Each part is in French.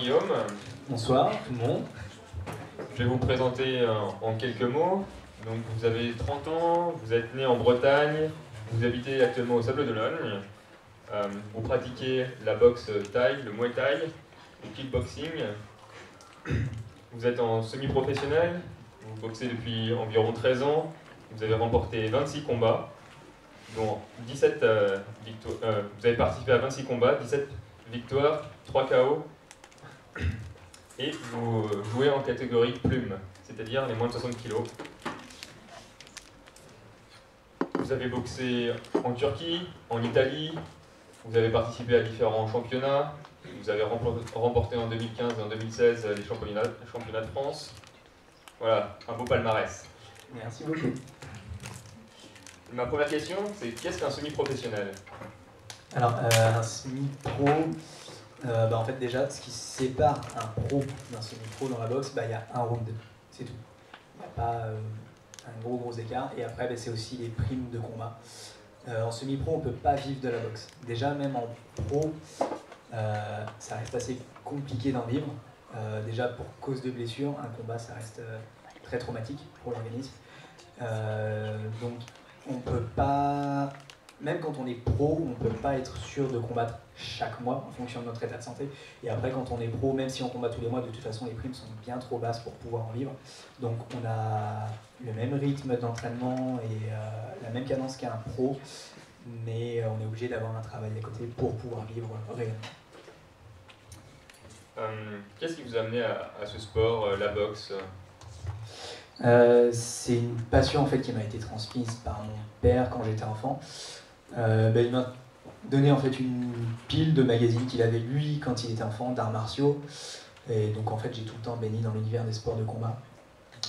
Guillaume. Bonsoir tout le monde. Je vais vous présenter en quelques mots. Donc vous avez 30 ans, vous êtes né en Bretagne, vous habitez actuellement au Sable d'Olonne. Vous pratiquez la boxe thaï, le muay thai, le kickboxing. Vous êtes en semi-professionnel, vous boxez depuis environ 13 ans, vous avez remporté 26 combats, dont 17 victoires. Vous avez participé à 26 combats, 17 victoires, 3 KO. Et vous jouez en catégorie plume, c'est-à-dire les moins de 60 kg. Vous avez boxé en Turquie, en Italie, vous avez participé à différents championnats, vous avez remporté en 2015 et en 2016 les championnats de France. Voilà, un beau palmarès. Merci beaucoup. Ma première question, c'est qu'est-ce qu'un semi-professionnel? Alors, un semi-pro, en fait déjà, ce qui sépare un pro d'un semi-pro dans la boxe, il y a un round, c'est tout. Il n'y a pas un gros écart. Et après, c'est aussi les primes de combat. En semi-pro, on ne peut pas vivre de la boxe. Déjà, même en pro, ça reste assez compliqué d'en vivre. Déjà, pour cause de blessure, un combat, ça reste très traumatique pour l'organisme. Donc, on peut pas, même quand on est pro, on ne peut pas être sûr de combattre chaque mois en fonction de notre état de santé. Et après, quand on est pro, même si on combat tous les mois, de toute façon, les primes sont bien trop basses pour pouvoir en vivre. Donc, on a le même rythme d'entraînement et la même cadence qu'un pro, mais on est obligé d'avoir un travail à côté pour pouvoir vivre réellement. Qu'est-ce qui vous a amené à ce sport, la boxe? C'est une passion en fait qui m'a été transmise par mon père quand j'étais enfant. Il m'a donné en fait une pile de magazines qu'il avait lui quand il était enfant d'arts martiaux, et donc en fait j'ai tout le temps baigné dans l'univers des sports de combat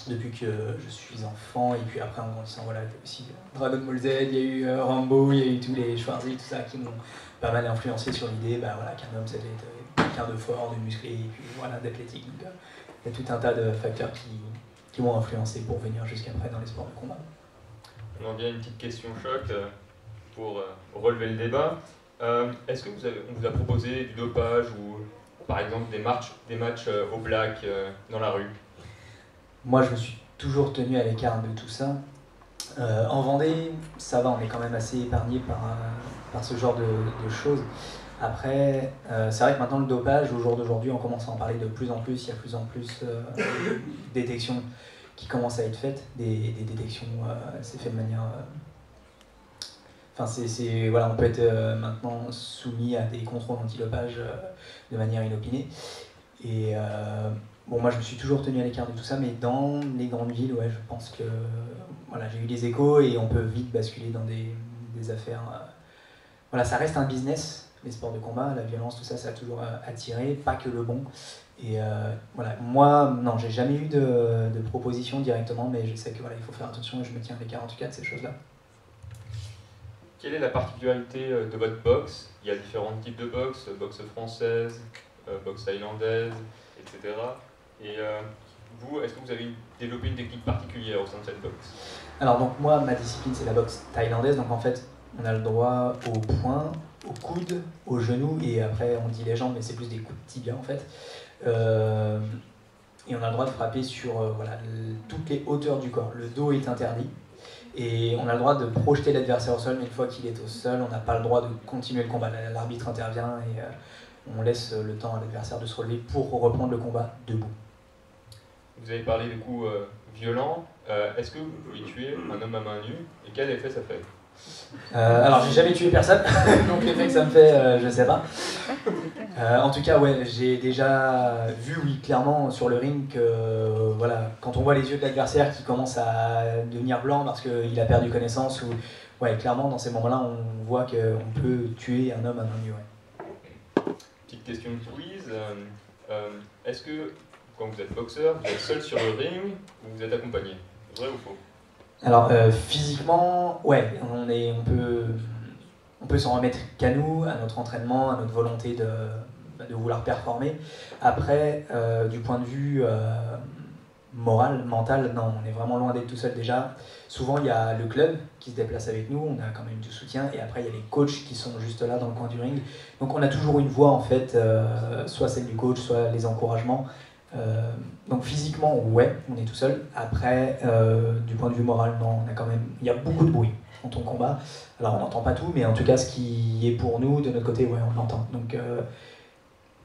depuis que je suis enfant. Et puis après en grandissant, voilà, aussi Dragon Ball Z, il y a eu Rambo, il y a eu tous les Schwarzy, tout ça qui m'ont pas mal influencé sur l'idée qu'un homme c'était quelqu'un de fort, de musclé, et puis voilà, d'athlétique. Donc il y a tout un tas de facteurs qui m'ont influencé pour venir jusqu'après dans les sports de combat. On en vient à une petite question choc pour relever le débat. Est-ce que on vous a proposé du dopage ou par exemple des matchs au black dans la rue? Moi, je me suis toujours tenu à l'écart de tout ça. En Vendée, ça va, on est quand même assez épargné par ce genre de choses. Après, c'est vrai que maintenant le dopage, au jour d'aujourd'hui, on commence à en parler de plus en plus. Il y a de plus en plus de détections qui commencent à être faites. Des détections, c'est fait de manière... voilà, on peut être maintenant soumis à des contrôles antidopage de manière inopinée. Et moi je me suis toujours tenu à l'écart de tout ça, mais dans les grandes villes, ouais, je pense que voilà, j'ai eu des échos et on peut vite basculer dans des affaires. Voilà, ça reste un business. Les sports de combat, la violence, tout ça, ça a toujours attiré, pas que le bon. Et voilà, moi, non, j'ai jamais eu de proposition directement, mais je sais que voilà, il faut faire attention et je me tiens à l'écart en tout cas de ces choses-là. Quelle est la particularité de votre boxe? Il y a différents types de boxe, boxe française, boxe thaïlandaise, etc. Et vous, est-ce que vous avez développé une technique particulière au sein de cette boxe? Alors donc moi, ma discipline, c'est la boxe thaïlandaise, donc en fait, on a le droit au poing, au coude, au genou, et après on dit les jambes, mais c'est plus des coups de tibia en fait. Et on a le droit de frapper sur toutes les hauteurs du corps. Le dos est interdit, et on a le droit de projeter l'adversaire au sol, mais une fois qu'il est au sol, on n'a pas le droit de continuer le combat. L'arbitre intervient et on laisse le temps à l'adversaire de se relever pour reprendre le combat debout. Vous avez parlé de coups violents. Est-ce que vous pouvez tuer un homme à main nue et quel effet ça fait? Alors j'ai jamais tué personne, donc l'effet que ça me fait, je sais pas. En tout cas, ouais, j'ai déjà vu, oui, clairement sur le ring que voilà, quand on voit les yeux de l'adversaire qui commencent à devenir blancs parce qu'il a perdu connaissance, ou ouais, clairement dans ces moments-là, on voit qu'on peut tuer un homme à main nue. Ouais. Petite question de quiz. Est-ce que quand vous êtes boxeur, vous êtes seul sur le ring ou vous êtes accompagné? Vrai ou faux? Alors physiquement, ouais, on peut s'en remettre qu'à nous, à notre entraînement, à notre volonté de vouloir performer. Après, du point de vue morale, mentale, non, on est vraiment loin d'être tout seul déjà. Souvent, il y a le club qui se déplace avec nous, on a quand même du soutien, et après, il y a les coachs qui sont juste là dans le coin du ring. Donc, on a toujours une voix, en fait, soit celle du coach, soit les encouragements. Donc, physiquement, ouais, on est tout seul. Après, du point de vue moral, non, on a quand même... Il y a beaucoup de bruit quand on combat. Alors, on n'entend pas tout, mais en tout cas, ce qui est pour nous, de notre côté, ouais, on l'entend. Donc,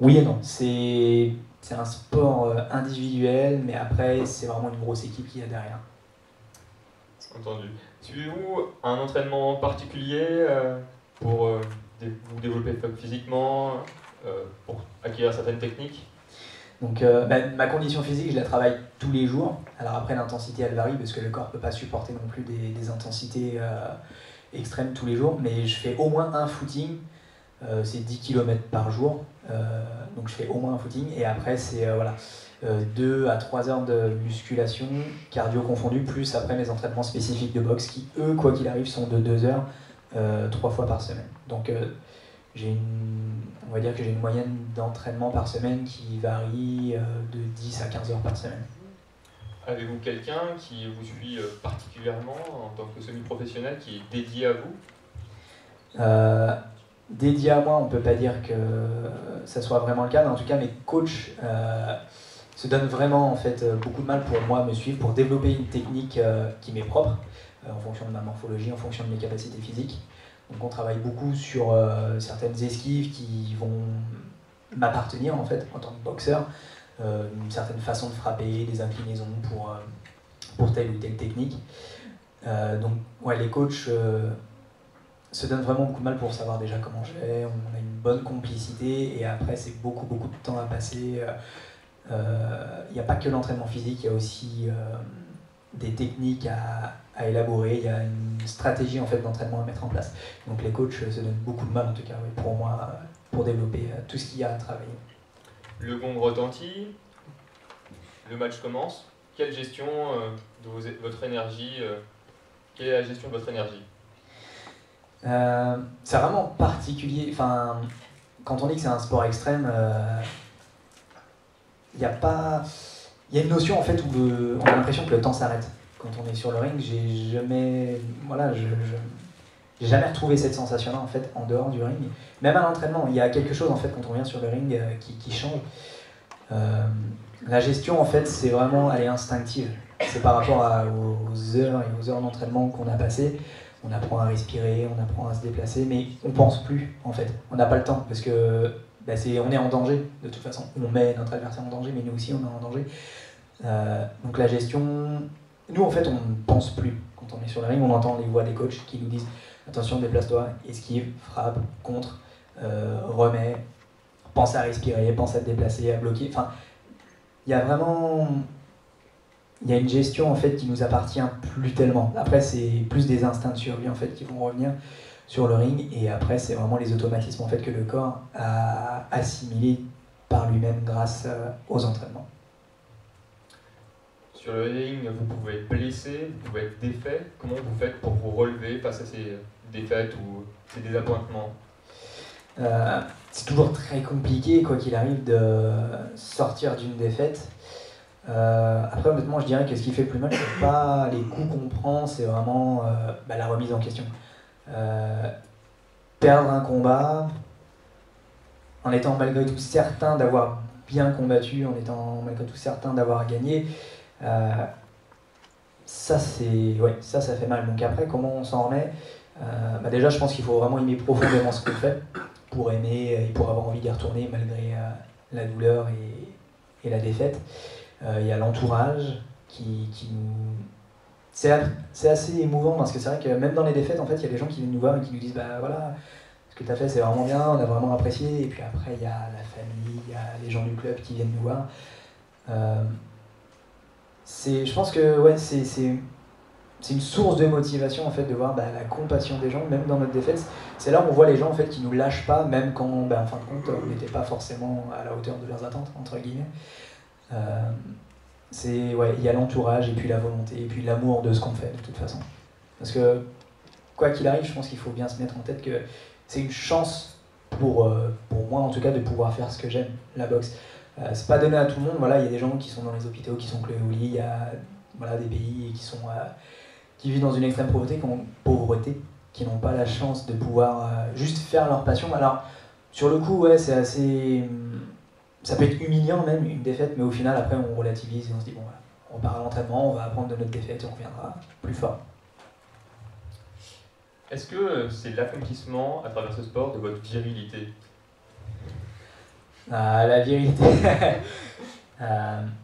oui et non, c'est un sport individuel, mais après, c'est vraiment une grosse équipe qui est derrière. Entendu. Suivez-vous un entraînement particulier pour vous développer physiquement, pour acquérir certaines techniques? Donc, ma condition physique, je la travaille tous les jours. Alors après, l'intensité, elle varie, parce que le corps ne peut pas supporter non plus des intensités extrêmes tous les jours. Mais je fais au moins un footing, c'est 10 km par jour. Donc je fais au moins un footing, et après, c'est 2 à 3 heures de musculation, cardio confondu, plus après mes entraînements spécifiques de boxe qui, eux, quoi qu'il arrive, sont de 2 heures, 3 fois par semaine. Donc on va dire que j'ai une moyenne d'entraînement par semaine qui varie de 10 à 15 heures par semaine. Avez-vous quelqu'un qui vous suit particulièrement en tant que semi-professionnel, qui est dédié à vous? Dédié à moi, on ne peut pas dire que ça soit vraiment le cas, mais en tout cas, mes coachs se donnent vraiment en fait, beaucoup de mal pour moi me suivre, pour développer une technique qui m'est propre, en fonction de ma morphologie, en fonction de mes capacités physiques. Donc on travaille beaucoup sur certaines esquives qui vont m'appartenir en fait en tant que boxeur, une certaine façon de frapper, des inclinaisons pour telle ou telle technique. Donc ouais, les coachs se donnent vraiment beaucoup de mal pour savoir déjà comment je vais, on a une bonne complicité, et après c'est beaucoup de temps à passer. Il n'y a pas que l'entraînement physique, il y a aussi des techniques à élaborer, il y a une stratégie en fait d'entraînement à mettre en place. Donc les coachs se donnent beaucoup de mal en tout cas, oui, pour moi, pour développer tout ce qu'il y a à travailler. Le gong retentit, le match commence. Quelle gestion de votre énergie quelle est la gestion de votre énergie? C'est vraiment particulier. Enfin, quand on dit que c'est un sport extrême, il y a une notion en fait où on a l'impression que le temps s'arrête. Quand on est sur le ring, j'ai jamais retrouvé cette sensation-là en fait en dehors du ring. Même à l'entraînement, il y a quelque chose en fait quand on vient sur le ring qui change. La gestion en fait, c'est vraiment, elle est instinctive. C'est par rapport aux heures et aux heures d'entraînement qu'on a passées. On apprend à respirer, on apprend à se déplacer, mais on pense plus en fait. On n'a pas le temps parce que on est en danger de toute façon. On met notre adversaire en danger, mais nous aussi on est en danger. Donc la gestion, nous en fait on ne pense plus. Quand on est sur le ring, on entend les voix des coachs qui nous disent attention, déplace-toi, esquive, frappe, contre, remets, pense à respirer, pense à te déplacer, à bloquer. Enfin, il y a une gestion en fait qui nous appartient plus tellement. Après c'est plus des instincts de survie en fait qui vont revenir sur le ring, et après c'est vraiment les automatismes en fait que le corps a assimilés par lui-même grâce aux entraînements. Sur le ring, vous pouvez être blessé, vous pouvez être défait. Comment vous faites pour vous relever face à ces défaites ou ces désappointements? C'est toujours très compliqué quoi qu'il arrive de sortir d'une défaite. Après honnêtement je dirais que ce qui fait le plus mal c'est pas les coups qu'on prend, c'est vraiment la remise en question. Perdre un combat en étant malgré tout certain d'avoir bien combattu, en étant malgré tout certain d'avoir gagné, ça fait mal. Donc après comment on s'en remet, déjà je pense qu'il faut vraiment aimer profondément ce qu'on fait pour aimer et pour avoir envie d'y retourner malgré la douleur et la défaite. Il y a l'entourage qui nous... C'est assez émouvant parce que c'est vrai que même dans les défaites, en fait, il y a des gens qui viennent nous voir et qui nous disent voilà, ce que tu as fait c'est vraiment bien, on a vraiment apprécié. Et puis après, il y a la famille, il y a les gens du club qui viennent nous voir. Je pense que ouais, c'est une source de motivation en fait de voir la compassion des gens, même dans notre défaite. C'est là où on voit les gens en fait qui nous lâchent pas, même quand en fin de compte on n'était pas forcément à la hauteur de leurs attentes entre guillemets. Il y a l'entourage et puis la volonté et puis l'amour de ce qu'on fait de toute façon. Parce que quoi qu'il arrive, je pense qu'il faut bien se mettre en tête que c'est une chance pour moi en tout cas de pouvoir faire ce que j'aime, la boxe. C'est pas donné à tout le monde. Voilà, il y a des gens qui sont dans les hôpitaux, qui sont cloués au lit. Il y a voilà, des pays qui vivent dans une extrême pauvreté, qui n'ont pas la chance de pouvoir juste faire leur passion. Alors, sur le coup, ouais, c'est assez. Ça peut être humiliant même, une défaite, mais au final, après, on relativise et on se dit, bon, voilà, on part à l'entraînement, on va apprendre de notre défaite et on reviendra plus fort. Est-ce que c'est l'accomplissement, à travers ce sport, de votre virilité? La virilité.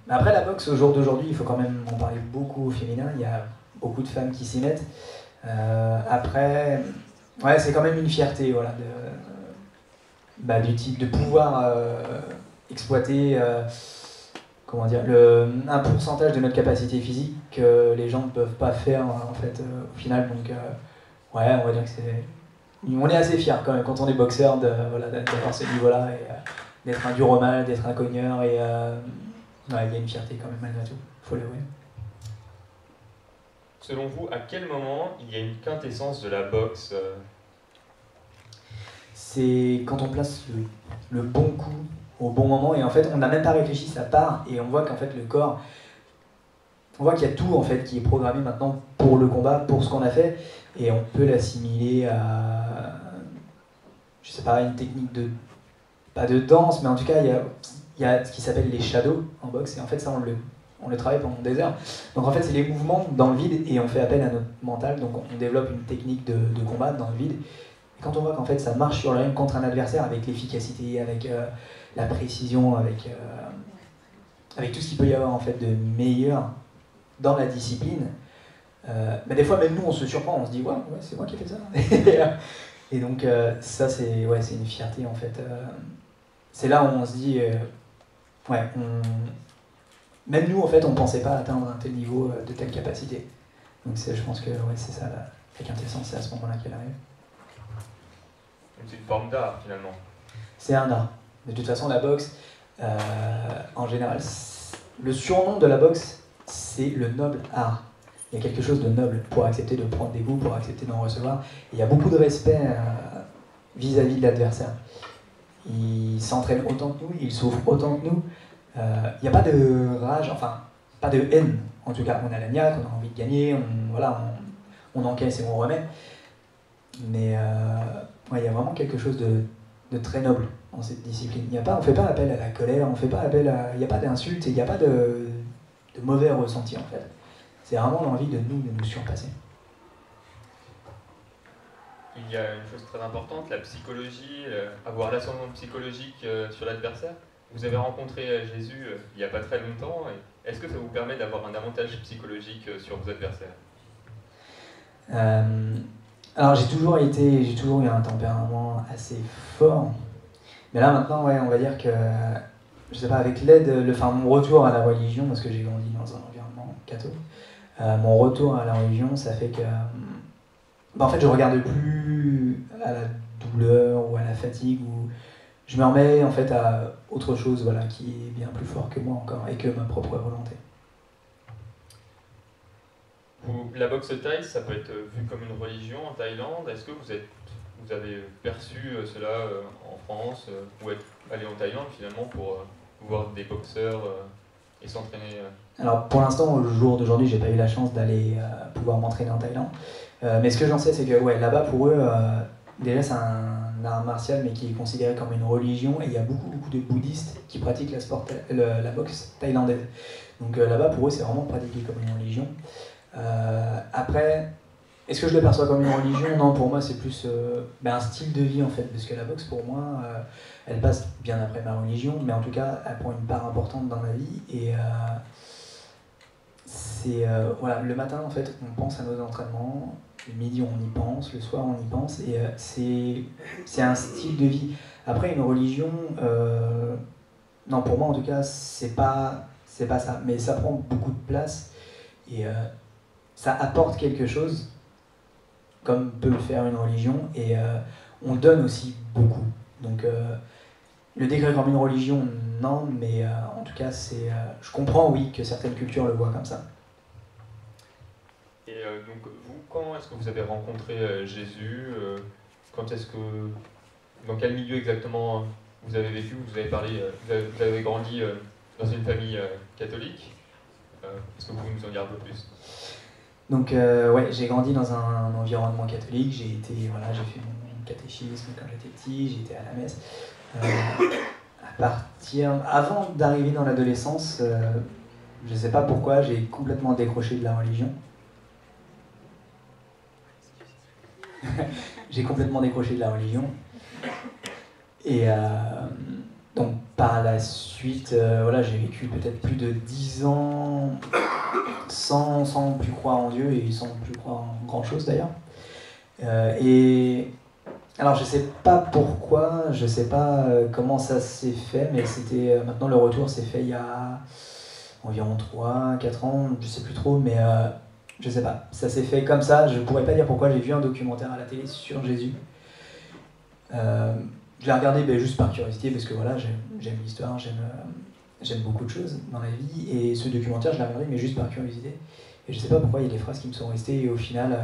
Après, la boxe, au jour d'aujourd'hui, il faut quand même en parler beaucoup au féminin. Il y a beaucoup de femmes qui s'y mettent. Après, ouais, c'est quand même une fierté, voilà, du type de pouvoir exploiter comment dire, un pourcentage de notre capacité physique que les gens ne peuvent pas faire en fait au final. Donc ouais, on va dire que on est assez fiers quand même quand on est boxeur voilà, d'avoir ce niveau-là et d'être un dur au mal, d'être un cogneur et ouais, il y a une fierté quand même malgré tout, faut l'avouer. Selon vous, à quel moment il y a une quintessence de la boxe C'est quand on place le bon coup au bon moment et en fait on n'a même pas réfléchi, ça part et on voit qu'en fait le corps, on voit qu'il y a tout en fait qui est programmé maintenant pour le combat, pour ce qu'on a fait et on peut l'assimiler à, je sais pas, une technique pas de danse, mais en tout cas il y a ce qui s'appelle les shadows en boxe et en fait ça on le travaille pendant des heures. Donc en fait c'est les mouvements dans le vide et on fait appel à notre mental, donc on développe une technique de combat dans le vide. Et quand on voit qu'en fait ça marche sur le ring contre un adversaire avec l'efficacité, avec la précision, avec tout ce qu'il peut y avoir en fait de meilleur dans la discipline, des fois même nous on se surprend, on se dit ouais, c'est moi qui ai fait ça. Et donc ça c'est une fierté en fait. C'est là où on se dit même nous en fait on pensait pas atteindre un tel niveau de telle capacité. Donc je pense que c'est ça la quintessence, c'est à ce moment-là qu'elle arrive. C'est une forme d'art finalement. C'est un art. De toute façon la boxe, en général, le surnom de la boxe c'est le noble art. Il y a quelque chose de noble pour accepter de prendre des coups, pour accepter d'en recevoir. Et il y a beaucoup de respect vis-à-vis de l'adversaire. Il s'entraîne autant que nous, il souffre autant que nous. Il n'y a pas de rage, enfin, pas de haine. En tout cas, on a la niaque, on a envie de gagner, on encaisse et on remet. Mais il y a vraiment quelque chose de très noble dans cette discipline. On ne fait pas appel à la colère, il n'y a pas d'insulte et il n'y a pas de mauvais ressenti en fait. C'est vraiment l'envie de nous surpasser. Il y a une chose très importante, la psychologie, avoir l'ascendant psychologique sur l'adversaire. Vous avez rencontré Jésus il n'y a pas très longtemps. Est-ce que ça vous permet d'avoir un avantage psychologique sur vos adversaires? Alors j'ai toujours eu un tempérament assez fort. Mais là maintenant, on va dire que, je sais pas, avec mon retour à la religion, parce que j'ai grandi dans un environnement catho, mon retour à la religion, ça fait que en fait je regarde plus à la douleur ou à la fatigue, ou je me remets en fait à autre chose qui est bien plus fort que moi encore et que ma propre volonté. La boxe thaï, ça peut être vu comme une religion en Thaïlande. Est-ce que vous avez perçu cela en France ou être allé en Thaïlande finalement pour voir des boxeurs et s'entraîner Alors pour l'instant, au jour d'aujourd'hui, j'ai pas eu la chance d'aller pouvoir m'entraîner en Thaïlande. Mais ce que j'en sais, c'est que là-bas pour eux, déjà c'est un art martial mais qui est considéré comme une religion et il y a beaucoup de bouddhistes qui pratiquent la boxe thaïlandaise. Donc là-bas pour eux, c'est vraiment pratiqué comme une religion. Après, est-ce que je le perçois comme une religion? Non, pour moi c'est plus un style de vie en fait, parce que la boxe pour moi, elle passe bien après ma religion, mais en tout cas elle prend une part importante dans ma vie et le matin en fait on pense à nos entraînements, le midi on y pense, le soir on y pense et c'est un style de vie. Après une religion, non pour moi en tout cas c'est pas ça, mais ça prend beaucoup de place et ça apporte quelque chose, comme peut le faire une religion, et on donne aussi beaucoup. Donc le décrire comme une religion, non, mais en tout cas, je comprends, oui, que certaines cultures le voient comme ça. Et donc vous, quand est-ce que vous avez rencontré Jésus? Dans quel milieu exactement vous avez vécu, vous avez parlé, vous avez grandi dans une famille catholique. Est-ce que vous pouvez nous en dire un peu plus? Donc ouais, j'ai grandi dans un environnement catholique, j'ai fait mon catéchisme quand j'étais petit, j'étais à la messe. Avant d'arriver dans l'adolescence, je sais pas pourquoi, j'ai complètement décroché de la religion. J'ai complètement décroché de la religion. Et donc par la suite, j'ai vécu peut-être plus de 10 ans sans plus croire en Dieu et sans plus croire en grand-chose d'ailleurs. Et alors je sais pas pourquoi, je sais pas comment ça s'est fait, mais maintenant le retour s'est fait il y a environ 3-4 ans, je sais plus trop, mais je sais pas, ça s'est fait comme ça, je pourrais pas dire pourquoi. J'ai vu un documentaire à la télé sur Jésus. Je l'ai regardé juste par curiosité, parce que voilà, j'aime l'histoire, j'aime beaucoup de choses dans la vie, et ce documentaire, je l'ai regardé, mais juste par curiosité. Et je sais pas pourquoi, il y a des phrases qui me sont restées, et au final,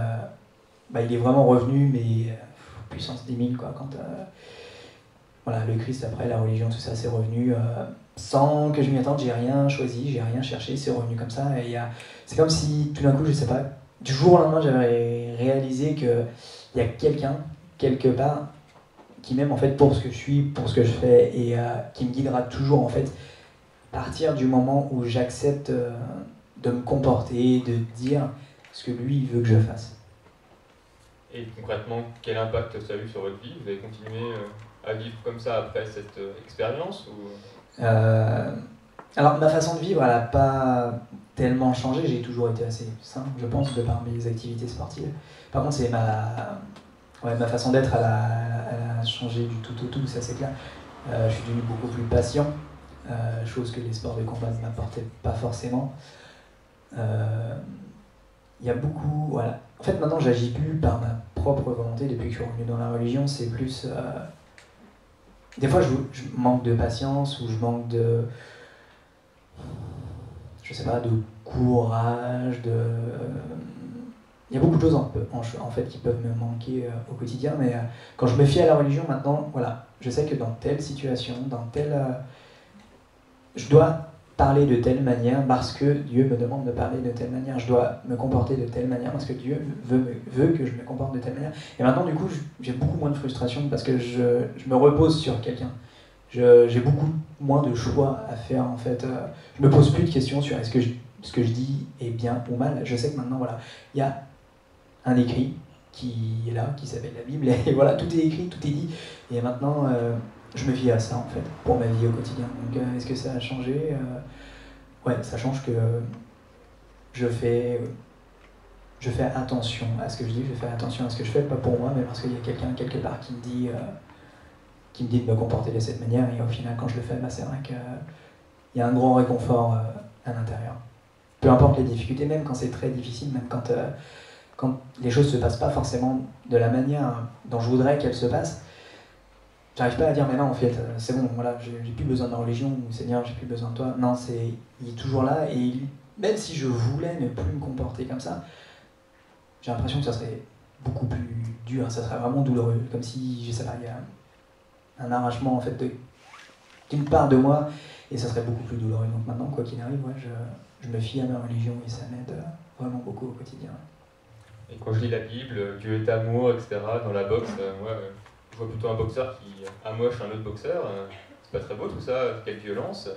il est vraiment revenu, mais puissance 10 000, quoi, quand le Christ, après, la religion, tout ça, c'est revenu sans que je m'y attende, j'ai rien choisi, j'ai rien cherché, c'est revenu comme ça, et c'est comme si, tout d'un coup, je sais pas, du jour au lendemain, j'avais réalisé qu'il y a quelqu'un, quelque part, qui m'aime en fait pour ce que je suis, pour ce que je fais, et qui me guidera toujours en fait, à partir du moment où j'accepte de me comporter, de dire ce que lui veut que je fasse. Et concrètement, quel impact ça a eu sur votre vie? Vous avez continué à vivre comme ça après cette expérience ou... Alors ma façon de vivre, elle n'a pas tellement changé, j'ai toujours été assez simple, je pense, de par mes activités sportives. Par contre, c'est ma façon d'être, elle a changé du tout au tout, ça c'est clair. Je suis devenu beaucoup plus patient, chose que les sports de combat ne m'apportaient pas forcément. Il y a beaucoup, voilà. En fait, maintenant, j'agis plus par ma propre volonté depuis que je suis revenu dans la religion. C'est plus, des fois, je manque de patience ou je manque de, je sais pas, de courage, il y a beaucoup de choses en fait qui peuvent me manquer au quotidien, mais quand je me fie à la religion maintenant, voilà, je sais que dans telle situation, je dois parler de telle manière parce que Dieu me demande de parler de telle manière, je dois me comporter de telle manière parce que Dieu veut que je me comporte de telle manière. Et maintenant, du coup, j'ai beaucoup moins de frustration parce que je me repose sur quelqu'un. J'ai beaucoup moins de choix à faire, en fait. Je me pose plus de questions sur ce que je dis est bien ou mal. Je sais que maintenant, voilà, il y a un écrit qui est là, qui s'appelle la Bible, et voilà, tout est écrit, tout est dit, et maintenant je me fie à ça en fait, pour ma vie au quotidien. Donc est-ce que ça a changé? Ouais, ça change que je fais attention à ce que je dis, je fais attention à ce que je fais, pas pour moi, mais parce qu'il y a quelqu'un quelque part qui me dit de me comporter de cette manière, et au final quand je le fais, c'est vrai qu'il y a un grand réconfort à l'intérieur. Peu importe les difficultés, même quand c'est très difficile, même quand les choses ne se passent pas forcément de la manière dont je voudrais qu'elles se passent, j'arrive pas à dire mais non en fait c'est bon, voilà, j'ai plus besoin de la religion, ou Seigneur j'ai plus besoin de toi. Non, il est toujours là, et même si je voulais ne plus me comporter comme ça, j'ai l'impression que ça serait beaucoup plus dur, ça serait vraiment douloureux, comme si, je sais pas, il y a un arrachement en fait d'une part de moi, et ça serait beaucoup plus douloureux. Donc maintenant, quoi qu'il arrive, ouais, je me fie à ma religion et ça m'aide vraiment beaucoup au quotidien. Et quand je lis la Bible, Dieu est amour, etc., dans la boxe, moi, je vois plutôt un boxeur qui amoche un autre boxeur. C'est pas très beau tout ça, quelle violence.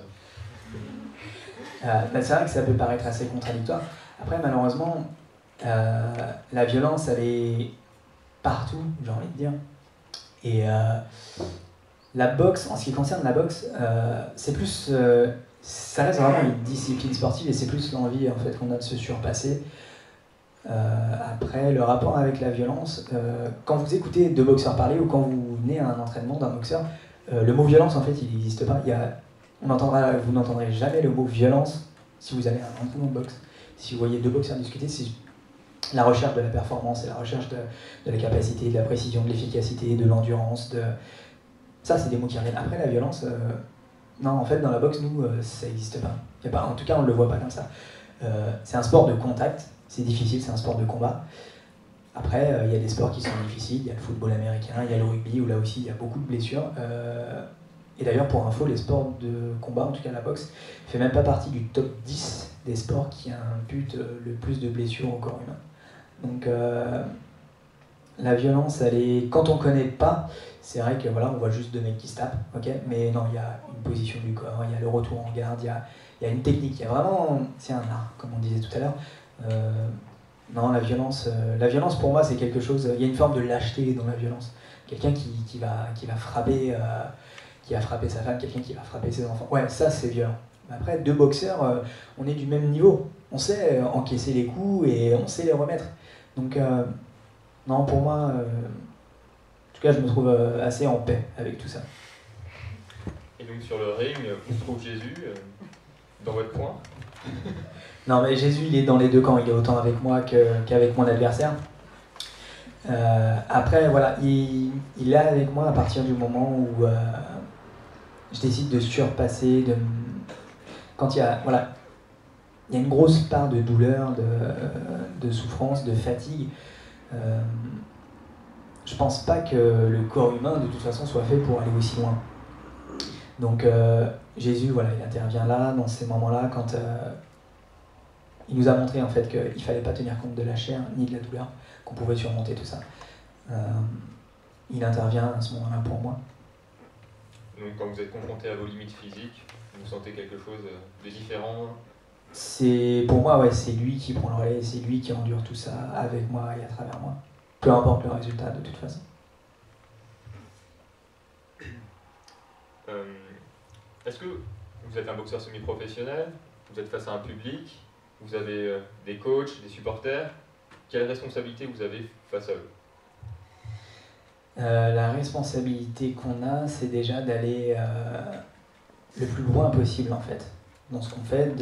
C'est vrai que ça peut paraître assez contradictoire. Après, malheureusement, la violence, elle est partout, j'ai envie de dire. Et la boxe, en ce qui concerne la boxe, c'est plus... ça reste vraiment une discipline sportive, et c'est plus l'envie en fait, qu'on a de se surpasser. Après, le rapport avec la violence, quand vous écoutez deux boxeurs parler, ou quand vous venez à un entraînement d'un boxeur, le mot violence, en fait, il n'existe pas. Vous n'entendrez jamais le mot violence si vous allez à un entraînement de boxe. Si vous voyez deux boxeurs discuter, c'est la recherche de la performance, c'est la recherche de la capacité, de la précision, de l'efficacité, de l'endurance. Ça, c'est des mots qui reviennent. Après, la violence, non, en fait, dans la boxe, nous, ça n'existe pas. En tout cas, on ne le voit pas comme ça. C'est un sport de contact. C'est difficile, c'est un sport de combat. Après, il y a des sports qui sont difficiles. Il y a le football américain, il y a le rugby, où là aussi il y a beaucoup de blessures. Et d'ailleurs, pour info, les sports de combat, en tout cas la boxe, fait même pas partie du top 10 des sports qui imputent le plus de blessures au corps humain. Donc la violence, elle est... quand on connaît pas, c'est vrai que voilà, on voit juste deux mecs qui se tapent, ok, mais non, il y a une position du corps, il y a le retour en garde, il y a une technique, il y a vraiment, c'est un art, comme on disait tout à l'heure. Non, la violence pour moi c'est quelque chose, il y a une forme de lâcheté dans la violence. Quelqu'un qui va frapper, qui va frapper sa femme, quelqu'un qui va frapper ses enfants. Ouais, ça c'est violent. Mais après, deux boxeurs, on est du même niveau. On sait encaisser les coups et on sait les remettre. Donc non, pour moi, en tout cas, je me trouve assez en paix avec tout ça. Et donc sur le ring, où se trouve Jésus dans votre coin? Non, mais Jésus, il est dans les deux camps. Il est autant avec moi qu'avec mon adversaire. Après, voilà, il est avec moi à partir du moment où je décide de surpasser, quand il y a, voilà, il y a une grosse part de douleur, de souffrance, de fatigue. Je pense pas que le corps humain, de toute façon, soit fait pour aller aussi loin. Donc Jésus, voilà, il intervient là, dans ces moments-là, quand il nous a montré en fait qu'il fallait pas tenir compte de la chair ni de la douleur, qu'on pouvait surmonter tout ça. Il intervient à ce moment-là pour moi. Donc quand vous êtes confronté à vos limites physiques, vous sentez quelque chose de différent? Pour moi, ouais, c'est lui qui prend le relais, c'est lui qui endure tout ça avec moi et à travers moi. Peu importe le résultat de toute façon. Est-ce que vous êtes un boxeur semi-professionnel? Vous êtes face à un public? Vous avez des coachs, des supporters? Quelle responsabilité vous avez face à eux? La responsabilité qu'on a, c'est déjà d'aller le plus loin possible en fait dans ce qu'on fait,